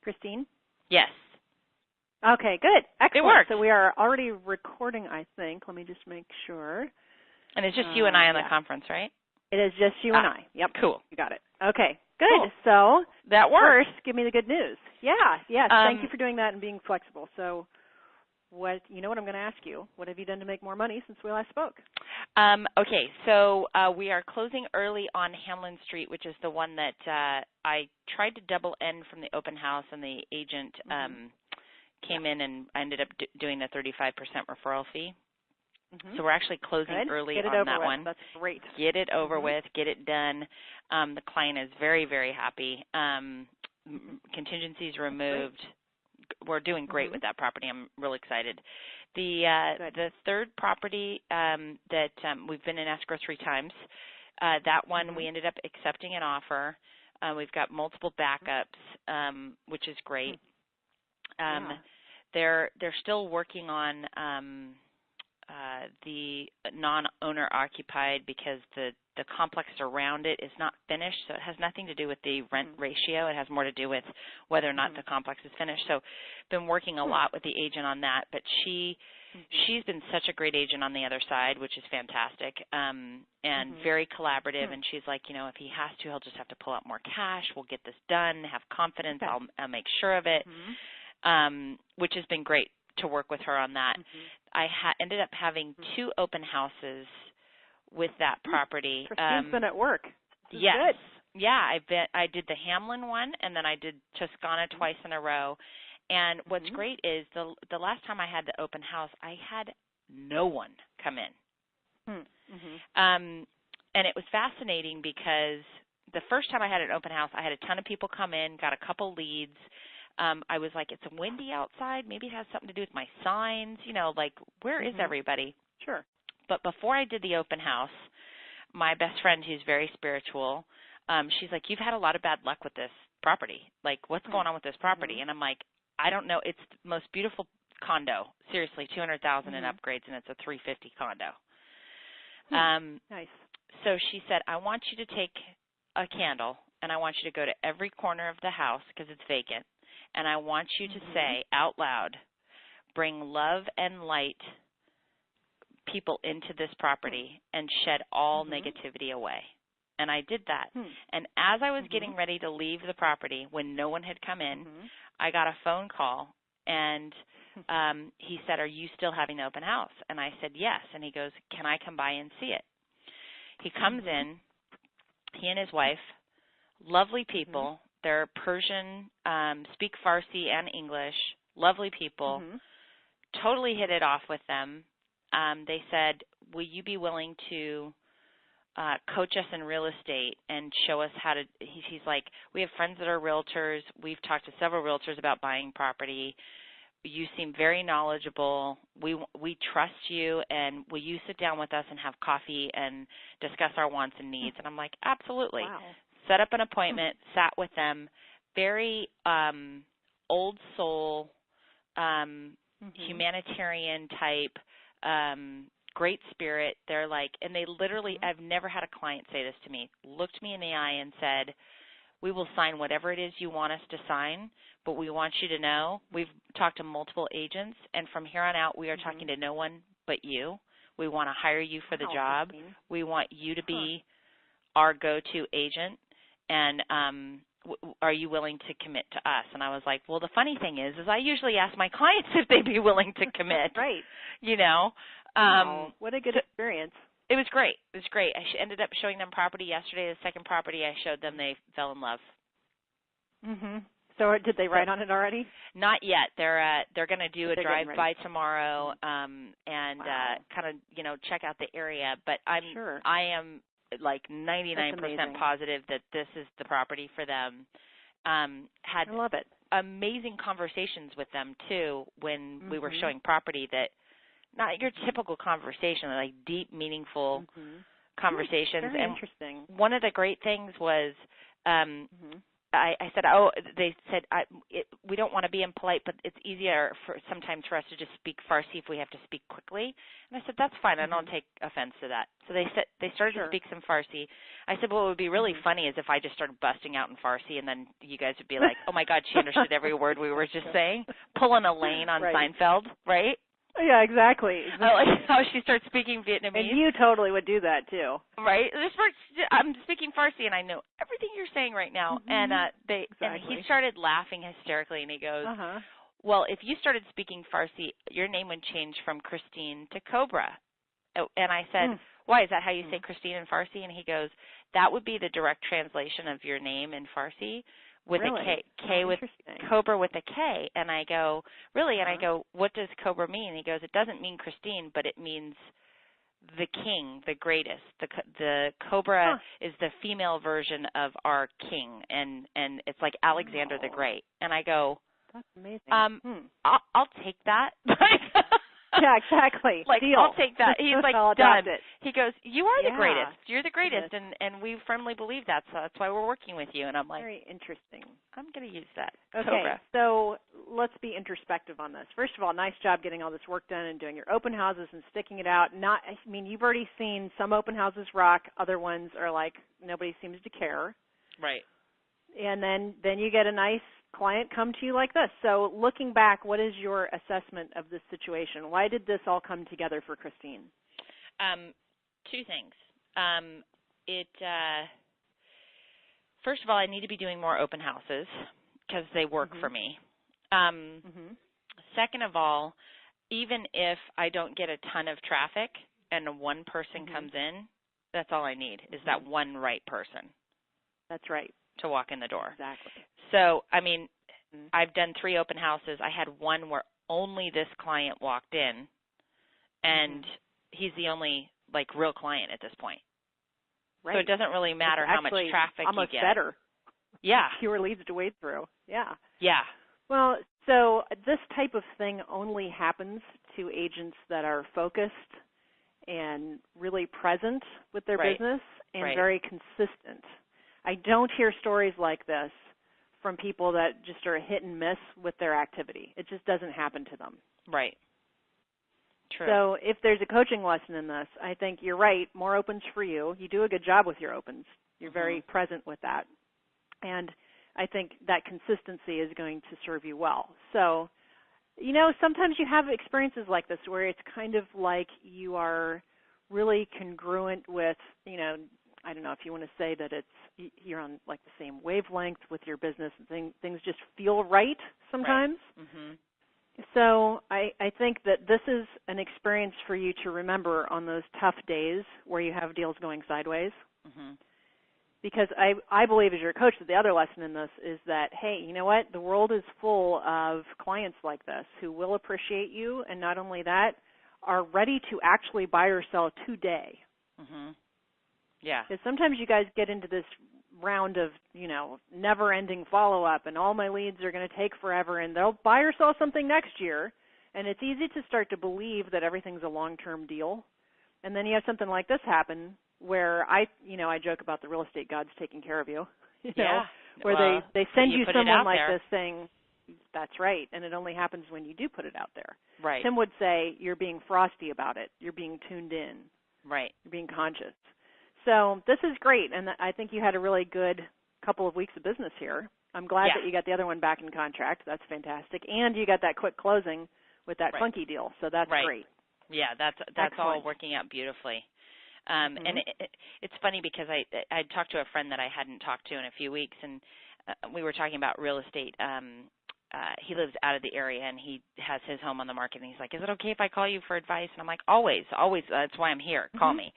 Kristine? Yes. Okay, good. Excellent. It worked. So we are already recording, I think. Let me just make sure. And it's just you and I on the Yeah. conference, right? It is just you and I. Yep. Cool. You got it. Okay, good. Cool. So That worked. first, give me the good news. Yeah, yes. Thank you for doing that and being flexible. So what I'm going to ask you. What have you done to make more money since we last spoke? Okay, so we are closing early on Hamlin Street, which is the one that I tried to double end from the open house, and the agent came in and I ended up doing the 35% referral fee. So we're actually closing early on that one. That's great. Get it over with, get it done. The client is very, very happy. Contingencies removed. We're doing great with that property. I'm really excited. The third property that we've been in escrow 3 times, that one we ended up accepting an offer. We've got multiple backups, which is great. They're still working on the non-owner occupied because the complex around it is not finished, so it has nothing to do with the rent ratio. It has more to do with whether or not the complex is finished. So been working a lot with the agent on that, but she's been such a great agent on the other side, which is fantastic, and very collaborative, and she's like, if he has to, he'll just have to pull out more cash. We'll get this done. Have confidence. I'll make sure of it, which has been great to work with her on that. I ended up having 2 open houses with that property. Kristine's been at work. Yes. Good. Yeah, I did the Hamlin one, and then I did Toscana twice in a row. And what's great is the last time I had the open house, I had no one come in. And it was fascinating because the first time I had an open house, I had a ton of people come in, got a couple leads. I was like, it's windy outside. Maybe it has something to do with my signs. Like, where is everybody? Sure. But before I did the open house, my best friend, who's very spiritual, she's like, you've had a lot of bad luck with this property. Like, what's going on with this property? And I'm like, I don't know. It's the most beautiful condo. Seriously, $200,000 in upgrades, and it's a $350 condo. Nice. So she said, I want you to take a candle, and I want you to go to every corner of the house because it's vacant. And I want you to say out loud, bring love and light people into this property and shed all negativity away. And I did that. And as I was getting ready to leave the property, when no one had come in, I got a phone call, and he said, are you still having the open house? And I said, yes. And he goes, can I come by and see it? He comes in, he and his wife, lovely people. They're Persian, speak Farsi and English, lovely people. Totally hit it off with them. They said, will you be willing to coach us in real estate and show us how to – he's like, we have friends that are realtors. We've talked to several realtors about buying property. You seem very knowledgeable. We trust you, and will you sit down with us and have coffee and discuss our wants and needs? And I'm like, absolutely. Wow. Set up an appointment, sat with them, very old soul, humanitarian type, great spirit. They're like, and they literally, I've never had a client say this to me, looked me in the eye and said, we will sign whatever it is you want us to sign, but we want you to know, we've talked to multiple agents, and from here on out, we are talking to no one but you. We want to hire you for the job. We want you to be our go-to agent. And are you willing to commit to us? And I was like, well, the funny thing is I usually ask my clients if they'd be willing to commit. Right. What a good experience. It was great. It was great. I ended up showing them property yesterday. The second property I showed them, they fell in love. So did they write on it already? Not yet. They're going to do a drive-by tomorrow and kind of check out the area. But I am like 99% positive that this is the property for them. Had I love it. Amazing conversations with them too when we were showing property, that not your typical conversation, like deep, meaningful conversations. Very interesting. One of the great things was I said, they said, we don't want to be impolite, but it's easier sometimes for us to just speak Farsi if we have to speak quickly. And I said, that's fine. I don't take offense to that. So they started to speak some Farsi. I said, well, what would be really funny is if I just started busting out in Farsi, and then you guys would be like, oh, my God, she understood every word we were just saying. Pulling a lane on Seinfeld, right? Yeah, exactly. I like how she starts speaking Vietnamese. And you totally would do that, too. Right? I'm speaking Farsi, and I know everything you're saying right now. And and he started laughing hysterically, and he goes, well, if you started speaking Farsi, your name would change from Kristine to Cobra. And I said, why? Is that how you say Kristine in Farsi? And he goes, that would be the direct translation of your name in Farsi. With a K with Cobra with a K. And I go, really? And I go, what does Cobra mean? And he goes, it doesn't mean Kristine, but it means the king, the greatest. The Cobra is the female version of our king, and it's like Alexander the Great. And I go, that's amazing. I'll take that. Yeah, exactly. Like, deal. I'll take that. He's like, done. He goes, you are the greatest. You're the greatest, and we firmly believe that, so that's why we're working with you. And I'm like, very interesting. I'm going to use that. Okay, Cobra. so let's be introspective on this. First of all, nice job getting all this work done and doing your open houses and sticking it out. You've already seen some open houses rock. Other ones are like, nobody seems to care. Right. And then you get a nice client come to you like this. So looking back, what is your assessment of this situation? Why did this all come together for Kristine? Two things. First of all, I need to be doing more open houses because they work for me. Second of all, even if I don't get a ton of traffic and one person comes in, that's all I need is that one right person. That's right. To walk in the door. Exactly. So, I've done 3 open houses. I had one where only this client walked in, and he's the only, real client at this point. Right. So it doesn't really matter how much traffic you get. Almost better. Yeah. Fewer leads to wade through. Yeah. Yeah. Well, so this type of thing only happens to agents that are focused and really present with their business and very consistent. I don't hear stories like this from people that just are hit and miss with their activity. It just doesn't happen to them. Right. True. So if there's a coaching lesson in this, I think you're right, more opens for you. You do a good job with your opens. You're very present with that. And I think that consistency is going to serve you well. So, sometimes you have experiences like this where it's kind of like you are really congruent with, I don't know if you want to say that you're on the same wavelength with your business and things just feel right sometimes. Right. So I think that this is an experience for you to remember on those tough days where you have deals going sideways. Because I believe as your coach that the other lesson in this is that, hey, you know what? The world is full of clients like this who will appreciate you, and not only that, are ready to actually buy or sell today. Yeah. Because sometimes you guys get into this round of, never-ending follow-up, and all my leads are going to take forever, and they'll buy or sell something next year, and it's easy to start to believe that everything's a long-term deal. And then you have something like this happen where I joke about the real estate gods taking care of you, where they send you someone like this saying, that's right, and it only happens when you do put it out there. Right. Tim would say you're being frosty about it. You're being tuned in. Right. You're being conscious. So this is great, and I think you had a really good couple of weeks of business here. I'm glad that you got the other one back in contract. That's fantastic. And you got that quick closing with that funky deal, so that's great. Yeah, that's all working out beautifully. And it's funny because I talked to a friend that I hadn't talked to in a few weeks, and we were talking about real estate. He lives out of the area, and he has his home on the market, and he's like, is it okay if I call you for advice? And I'm like, always. That's why I'm here. Call me.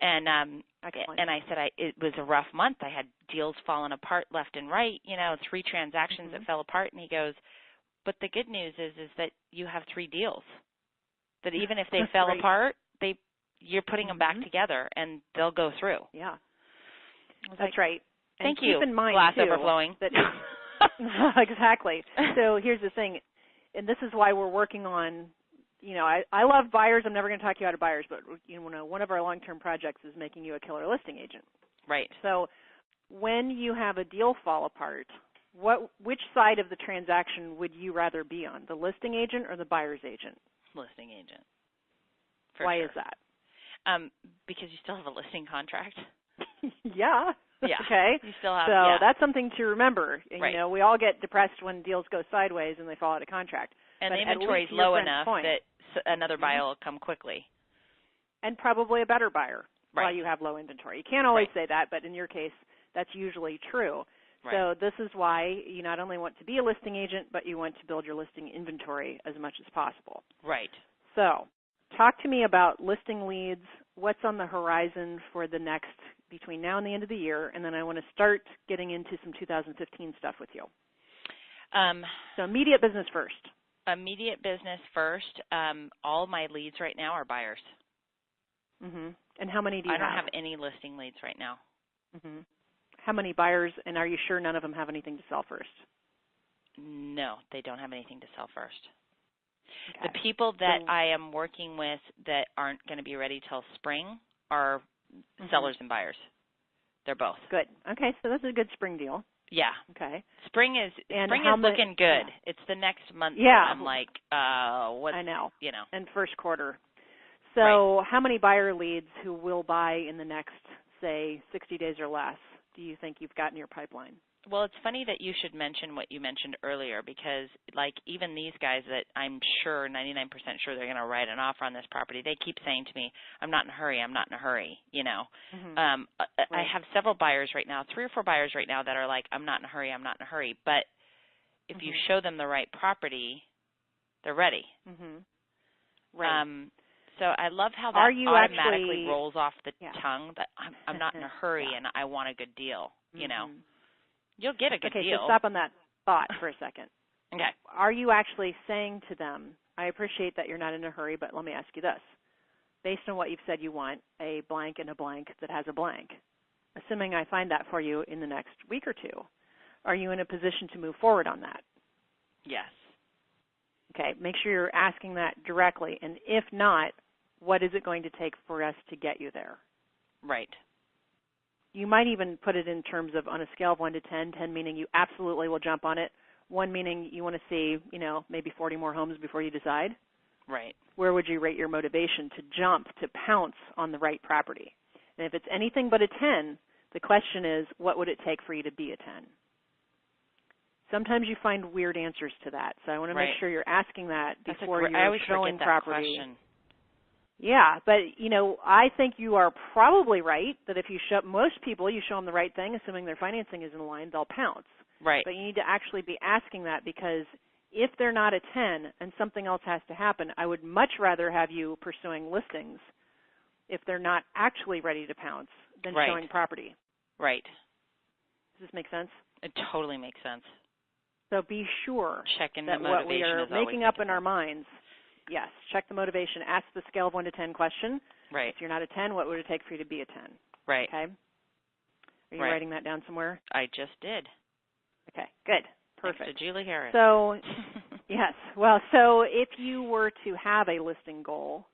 And I said it was a rough month. I had deals falling apart left and right, 3 transactions that fell apart. And he goes, but the good news is that you have 3 deals, that even if they fell apart, you're putting them back together, and they'll go through. Yeah, that's right. And thank you, keep in mind, glass too, overflowing. That exactly. So here's the thing, and this is why we're working on, I love buyers. I'm never going to talk you out of buyers, but one of our long-term projects is making you a killer listing agent. Right. So when you have a deal fall apart, which side of the transaction would you rather be on, the listing agent or the buyer's agent? Listing agent. Why sure. is that? Because you still have a listing contract. Yeah. Yeah. Okay. You still have. So that's something to remember. Right. You know, we all get depressed when deals go sideways and they fall out of contract. And but the inventory is low enough point, that another buyer will come quickly. And probably a better buyer right. while you have low inventory. You can't always right. say that, but in your case, that's usually true. Right. So this is why you not only want to be a listing agent, but you want to build your listing inventory as much as possible. Right. So talk to me about listing leads. What's on the horizon for the next, between now and the end of the year, and then I want to start getting into some 2015 stuff with you. So immediate business first. Immediate business first. All my leads right now are buyers. Mm-hmm. And how many do you have? I don't have any listing leads right now. Mm-hmm. How many buyers, and are you sure none of them have anything to sell first? No, they don't have anything to sell first. Okay. The people that I am working with that aren't going to be ready till spring are sellers and buyers. They're both. Good. Okay, so that's a good spring deal. Yeah. Okay. Spring is looking good. Yeah. It's the next month. Yeah. I'm like, what? I know. You know. And first quarter. So how many buyer leads who will buy in the next, say, 60 days or less do you think you've got in your pipeline? Well, it's funny that you should mention what you mentioned earlier because, like, even these guys that I'm sure, 99% sure they're going to write an offer on this property, they keep saying to me, I'm not in a hurry, I'm not in a hurry, you know. Mm-hmm. I have several buyers right now, 3 or 4 buyers right now that are like, I'm not in a hurry, I'm not in a hurry. But if you show them the right property, they're ready. Right. So I love how that automatically rolls off the tongue, that I'm not in a hurry and I want a good deal, you know. You'll get a good deal. Okay, so stop on that thought for a second. Okay. Are you actually saying to them, I appreciate that you're not in a hurry, but let me ask you this. Based on what you've said you want, a blank and a blank that has a blank, assuming I find that for you in the next week or two, are you in a position to move forward on that? Yes. Okay, make sure you're asking that directly, and if not, what is it going to take for us to get you there? Right. You might even put it in terms of on a scale of 1 to 10, 10 meaning you absolutely will jump on it, 1 meaning you want to see, maybe 40 more homes before you decide. Right. Where would you rate your motivation to jump, to pounce on the right property? And if it's anything but a 10, the question is, what would it take for you to be a 10? Sometimes you find weird answers to that, so I want to make sure you're asking that before you're showing property. Question. Yeah, but, I think you are probably right that if you show most people, you show them the right thing, assuming their financing is in line, they'll pounce. Right. But you need to actually be asking that because if they're not a 10 and something else has to happen, I would much rather have you pursuing listings if they're not actually ready to pounce than showing property. Right. Does this make sense? It totally makes sense. So be sure Checking that the motivation what we are is making up in our minds, yes, check the motivation. Ask the scale of 1 to 10 question. Right. If you're not a 10, what would it take for you to be a 10? Right. Okay. Are you writing that down somewhere? I just did. Okay, good. Perfect. Next to Julie Harris. So, yes. Well, so if you were to have a listing goal,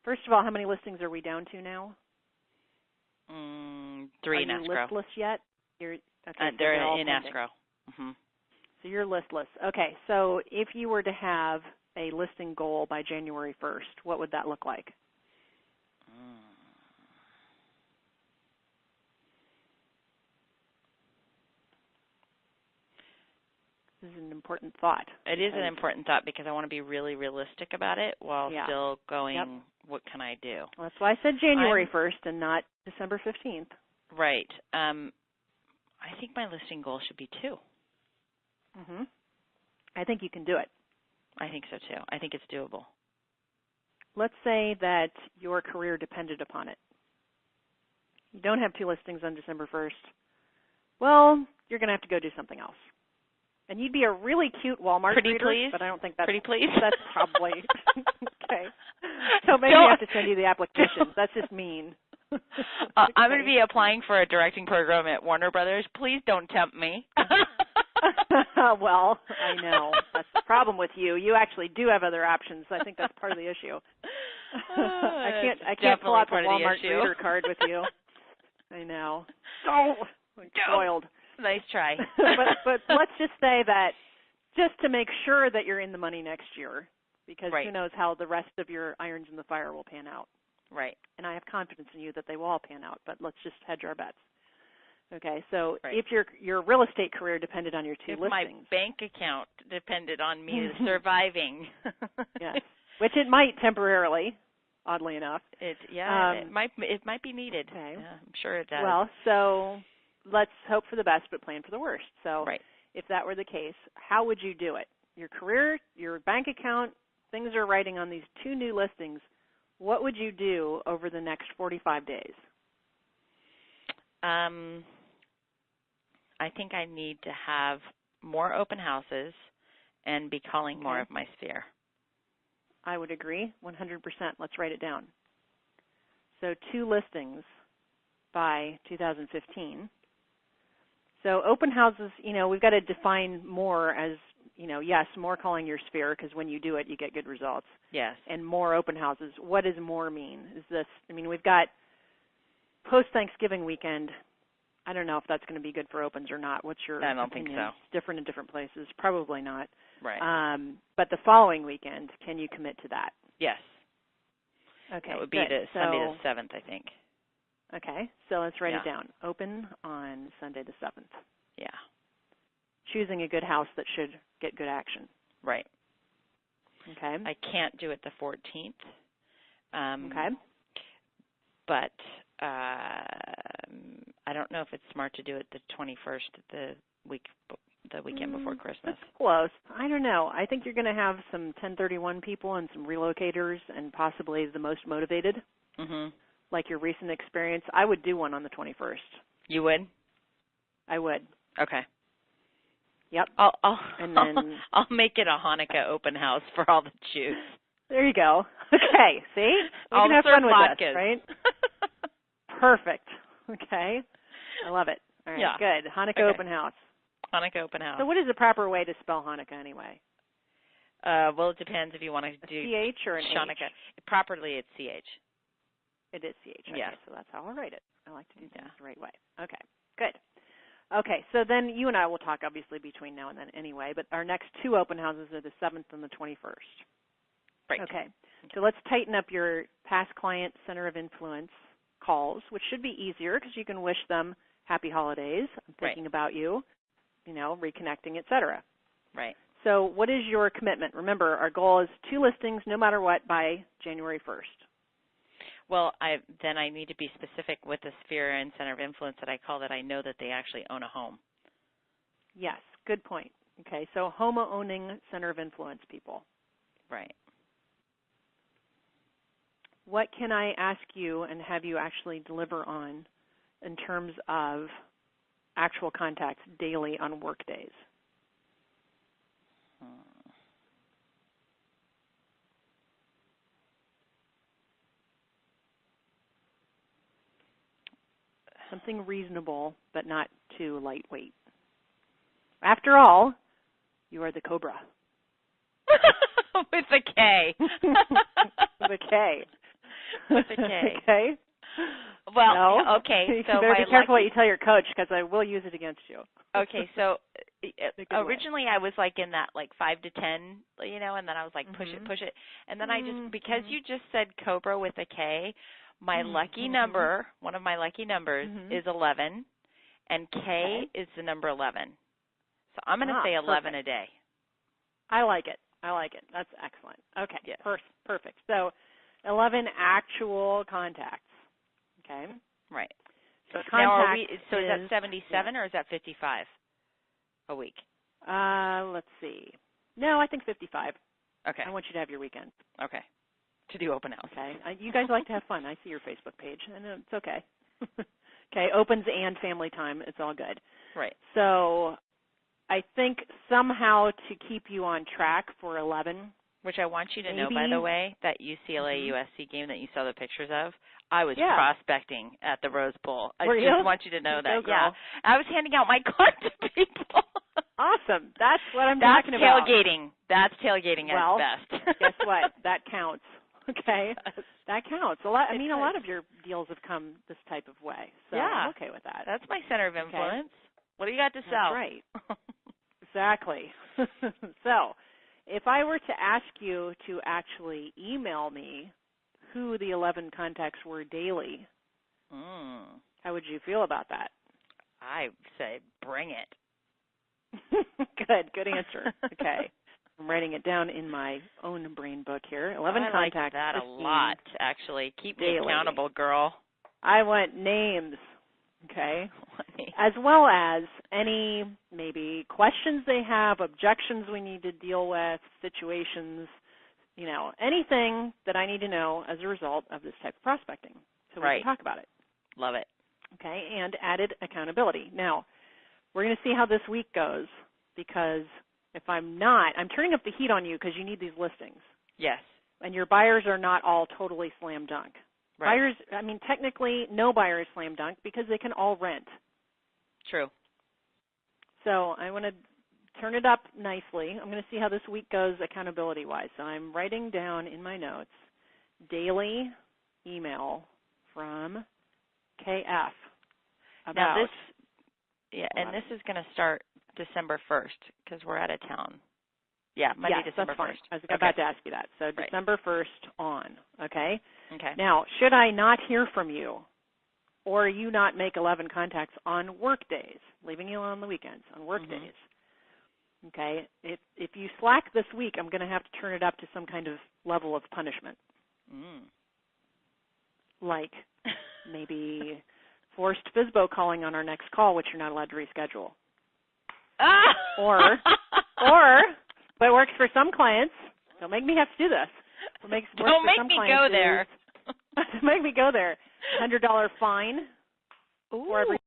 first of all, how many listings are we down to now? 3 in escrow. Are you listless yet? They're in escrow. So you're listless. Okay, so if you were to have a listing goal by January 1st, what would that look like? This is an important thought. It is an important thought because I want to be really realistic about it while still going, what can I do? Well, that's why I said January 1st and not December 15th. Right. I think my listing goal should be 2. I think you can do it. I think so, too. I think it's doable. Let's say that your career depended upon it. You don't have 2 listings on December 1st. Well, you're going to have to go do something else. And you'd be a really cute Walmart reader, please? but I don't think that's... Pretty please? That's probably... Okay. So maybe we have to send you the applications. That's just mean. I'm going to be applying for a directing program at Warner Brothers. Please don't tempt me. Well, I know. That's the problem with you. You actually do have other options. I think that's part of the issue. I can't pull out the Walmart reader card with you. I know. Oh. Spoiled. Nice try. but let's just say that just to make sure that you're in the money next year, because who knows how the rest of your irons in the fire will pan out. Right. And I have confidence in you that they will all pan out, but let's just hedge our bets. Okay, so right. if your real estate career depended on your two if listings. my bank account depended on me surviving. Yes, which it might temporarily, oddly enough. It might be needed. Okay. Yeah, I'm sure it does. Well, so let's hope for the best but plan for the worst. So right. if that were the case, how would you do it? Your career, your bank account, things are writing on these two new listings. What would you do over the next 45 days? I think I need to have more open houses and be calling more of my sphere. I would agree, 100%. Let's write it down. So 2 listings by 2015. So open houses, we've got to define more as, yes, more calling your sphere, because when you do it, you get good results. Yes. And more open houses. What does more mean? We've got post-Thanksgiving weekend. I don't know if that's going to be good for opens or not. What's your opinion? I don't think so. It's different in different places. Probably not. Right. But the following weekend, can you commit to that? Yes. Okay. That would be Sunday the 7th, I think. Okay. So let's write it down. Open on Sunday the 7th. Yeah. Choosing a good house that should get good action. Right. Okay. I can't do it the 14th. Okay. But I don't know if it's smart to do it the 21st, the weekend before Christmas. That's close. I don't know. I think you're going to have some 1031 people and some relocators and possibly the most motivated, like your recent experience. I would do one on the 21st. You would? I would. Okay. Yep. I'll make it a Hanukkah open house for all the Jews. There you go. Okay. See? We I'll can have serve fun with vodkas. this, right? Perfect. Okay. I love it. All right. Yeah. Good. Hanukkah open house. Hanukkah open house. So what is the proper way to spell Hanukkah anyway? Well, it depends if you want to do CH or an Hanukkah. H? Properly, it's CH. It is CH. Okay, yeah. So that's how I'll write it. I like to do things the right way. Okay. Good. Okay, so then you and I will talk obviously between now and then anyway, but our next 2 open houses are the 7th and the 21st. Right. Okay. So let's tighten up your past client center of influence calls, which should be easier because you can wish them happy holidays. I'm thinking about you, reconnecting, et cetera. Right. So what is your commitment? Remember, our goal is 2 listings no matter what by January 1st. Well, then I need to be specific with the sphere and center of influence that I call that I know that they actually own a home. Yes, good point. Okay, so home-owning center of influence people. Right. What can I ask you and have you actually deliver on in terms of actual contacts daily on work days? Something reasonable, but not too lightweight. After all, you are the Cobra. With a K. With a K. With a K. Okay. Well, no? okay. You So better be careful what you tell your coach because I will use it against you. Okay, so originally I was like in that 5 to 10, and then I was like push it, and then I just because you just said Cobra with a K. My lucky number, one of my lucky numbers, is 11, and K is the number 11. So I'm going to say 11 a day. I like it. That's excellent. Okay, yes. Perfect. So 11 actual contacts. Okay. Right. So now is that 77 or is that 55 a week? Let's see. No, I think 55. Okay. I want you to have your weekend. Okay. To do open house. Okay. You guys like to have fun. I see your Facebook page, and it's okay. Okay, opens and family time. It's all good. Right. So I think somehow to keep you on track for 11. Which I want you to know, by the way, that UCLA-USC game that you saw the pictures of, I was prospecting at the Rose Bowl. I just want you to know that. Yeah. I was handing out my card to people. Awesome. That's what I'm talking about. That's tailgating at its best. Guess what? That counts. Okay, that counts. A lot. I mean, a lot of your deals have come this type of way, so yeah. I'm okay with that. That's my center of influence. What do you got to That's sell? right. Exactly. So, if I were to ask you to actually email me who the 11 contacts were daily, how would you feel about that? I say bring it. Good answer. Okay. I'm writing it down in my own brain book here. 11 I contacts. like that a lot, actually. Keep me daily. accountable, girl. I want names, okay, as well as any maybe questions they have, objections we need to deal with, situations, anything that I need to know as a result of this type of prospecting. So we can talk about it. Love it. Okay, and added accountability. Now, we're going to see how this week goes because if I'm turning up the heat on you because you need these listings. Yes. And your buyers are not all totally slam dunk. Right. Buyers, technically no buyer is slam dunk because they can all rent. True. So I want to turn it up nicely. I'm going to see how this week goes accountability-wise. So I'm writing down in my notes daily email from KF about. Now and this is going to start December 1st because we're out of town. Yeah, Monday, December 1st. I was about to ask you that. So December 1st on, okay? Okay. Now, should I not hear from you or you not make 11 contacts on work days, leaving you alone on the weekends, on work days, okay, if you slack this week, I'm going to have to turn it up to some kind of level of punishment. Like maybe forced FSBO calling on our next call, which you're not allowed to reschedule. Or, but it works for some clients. Don't make me have to do this. Don't make me go there. Make me go there. $100 fine for every